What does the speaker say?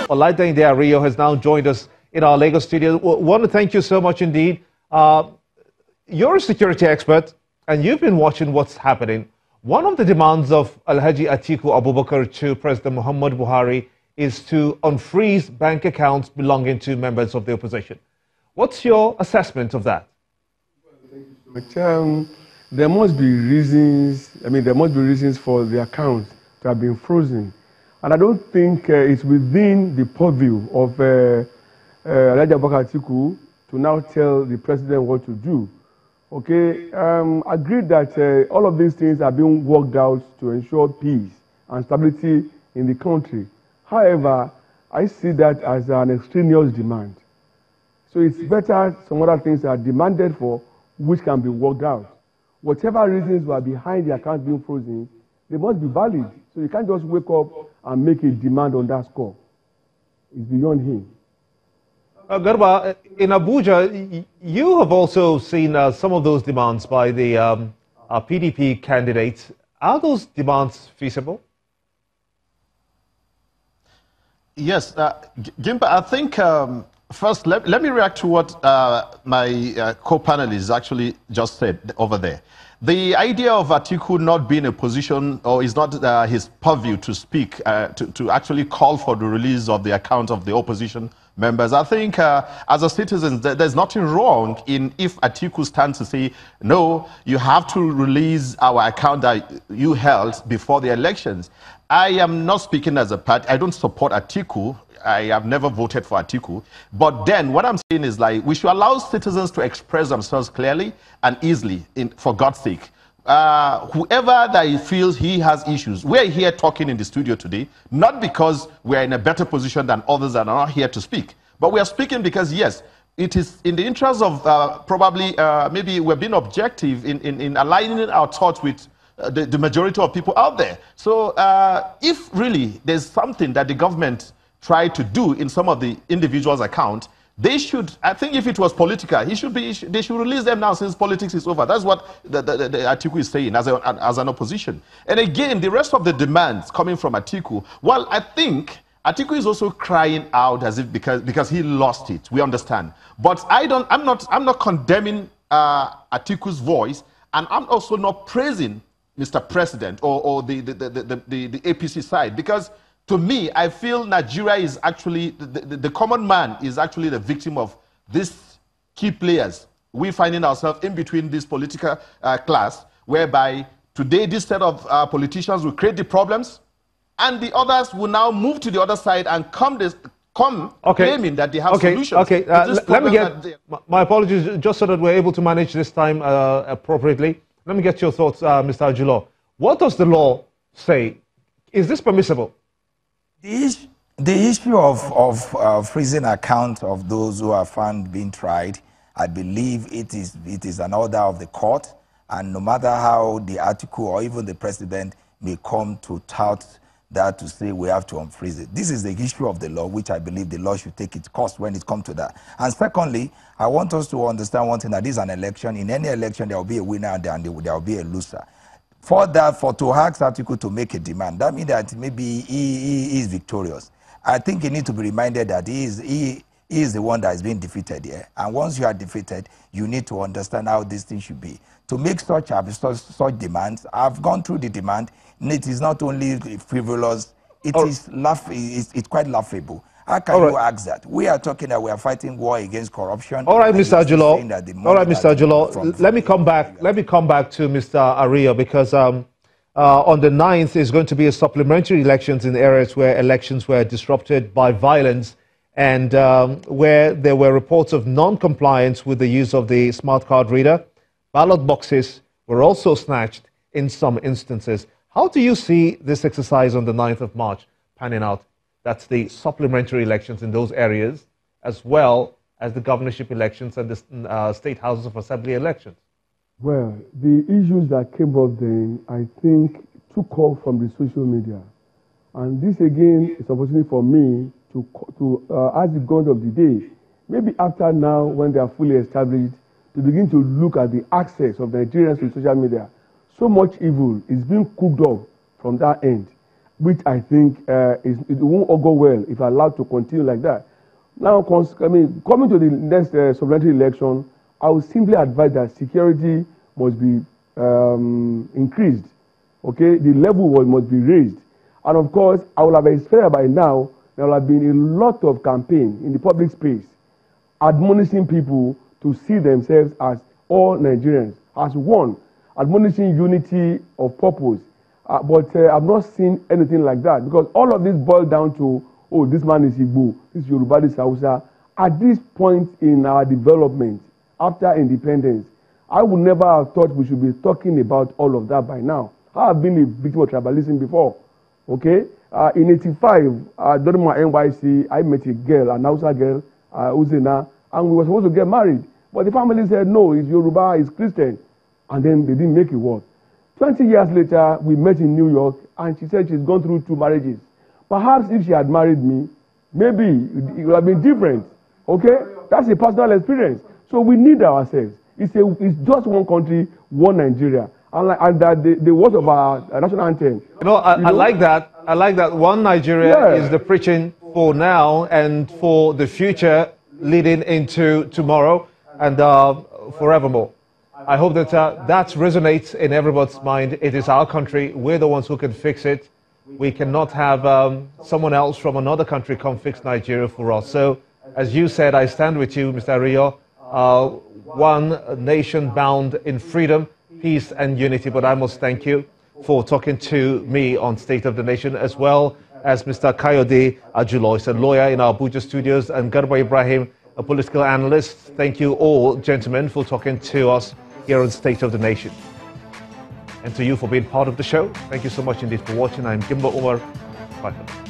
Olaide India Rio has now joined us in our Lagos studio. Want to thank you so much indeed. You're a security expert and you've been watching what's happening. One of the demands of Alhaji Atiku Abubakar to President Muhammad Buhari is to unfreeze bank accounts belonging to members of the opposition. What's your assessment of that? There must be reasons. There must be reasons for the accounts to have been frozen. And I don't think it's within the purview of Alhaji Abubakar Atiku to now tell the president what to do. Okay, agree that all of these things are being worked out to ensure peace and stability in the country. However, I see that as an extraneous demand. So it's better some other things are demanded for which can be worked out. Whatever reasons were behind the account being frozen, they must be valid. So you can't just wake up and make a demand on that score. It's beyond him. Garba, in Abuja, you have also seen some of those demands by the PDP candidates. Are those demands feasible? Yes, Gimpa, I think first let me react to what my co-panelists actually just said over there. The idea of Atiku not being in a position, or is not his purview to speak, to actually call for the release of the account of the opposition members. I think as a citizen, there's nothing wrong in if Atiku stands to say, no, you have to release our account that you held before the elections. I am not speaking as a party. I don't support Atiku. I have never voted for Atiku. But then what I'm saying is, like, we should allow citizens to express themselves clearly and easily, for God's sake. Whoever that he feels he has issues, we're here talking in the studio today, not because we're in a better position than others that are not here to speak, but we are speaking because, yes, it is in the interest of maybe we're being objective in aligning our thoughts with the majority of people out there. So if really there's something that the government tried to do in some of the individuals' accounts, they should, I think if it was political, they should release them now since politics is over. That's what the Atiku is saying as an opposition. And again, the rest of the demands coming from Atiku, well, I think Atiku is also crying out as if because he lost it. We understand. But I'm not condemning Atiku's voice, and I'm also not praising Mr. President or the APC side, because to me, I feel Nigeria is actually, the common man is actually the victim of these key players. We're finding ourselves in between this political class, whereby today this set of politicians will create the problems, and the others will now move to the other side and come claiming that they have solutions. Okay, let me get, my apologies, just so that we're able to manage this time appropriately. Let me get your thoughts, Mr. Ajulo. What does the law say? Is this permissible? The issue of freezing accounts of those who are found being tried, I believe it is an order of the court, and no matter how the article or even the president may come to tout that to say we have to unfreeze it. This is the issue of the law, which I believe the law should take its course when it comes to that. And secondly, I want us to understand one thing, that this is an election. In any election, there will be a winner and there will be a loser. For to ask Atiku to make a demand, that means that maybe he is victorious. I think he needs to be reminded that he is the one that is being defeated here. And once you are defeated, you need to understand how this thing should be. To make such demands, I've gone through the demand, and it is not only frivolous, it's quite laughable. How can you ask that? We are talking that we are fighting war against corruption. All right, Mr. Ajulo. All right, Mr. Ajulo. Let me come back to Mr. Ario, because on the 9th is going to be a supplementary elections in areas where elections were disrupted by violence, and where there were reports of non-compliance with the use of the smart card reader. Ballot boxes were also snatched in some instances. How do you see this exercise on the 9th of March panning out? That's the supplementary elections in those areas, as well as the governorship elections and the state houses of assembly elections. Well, the issues that came up then, I think, took off from the social media. And this, again, is an opportunity for me to ask the God of the day, maybe after now, when they are fully established, to begin to look at the access of Nigerians to social media. So much evil is being cooked up from that end. which I think it won't all go well if allowed to continue like that. Now, coming to the next supplementary election, I would simply advise that security must be increased. Okay, the level must be raised. And of course, I will have expected by now, there will have been a lot of campaign in the public space admonishing people to see themselves as all Nigerians, as one, admonishing unity of purpose. But I've not seen anything like that, because all of this boils down to, oh, this man is Igbo, this is Yoruba, this is Hausa. At this point in our development, after independence, I would never have thought we should be talking about all of that by now. I have been a victim of tribalism before. Okay? In 85, during my NYC, I met a girl, an Hausa girl, Uzena, and we were supposed to get married. But the family said, no, it's Yoruba, it's Christian. And then they didn't make it work. 20 years later, we met in New York, and she said she's gone through 2 marriages. Perhaps if she had married me, maybe it would have been different. Okay? That's a personal experience. So we need ourselves. It's just one country, one Nigeria. And that the words of our national anthem. I like that. I like that. One Nigeria is the preaching for now and for the future leading into tomorrow and forevermore. I hope that that resonates in everybody's mind. It is our country. We're the ones who can fix it. We cannot have someone else from another country come fix Nigeria for us. So, as you said, I stand with you, Mr. Rio. One nation bound in freedom, peace and unity. But I must thank you for talking to me on State of the Nation, as well as Mr. Kayode Ajulo, he's a lawyer in our Abuja studios, and Garba Ibrahim, a political analyst. Thank you all, gentlemen, for talking to us here on State of the Nation. And to you for being part of the show. Thank you so much indeed for watching. I'm Gimba Umar. Bye for now.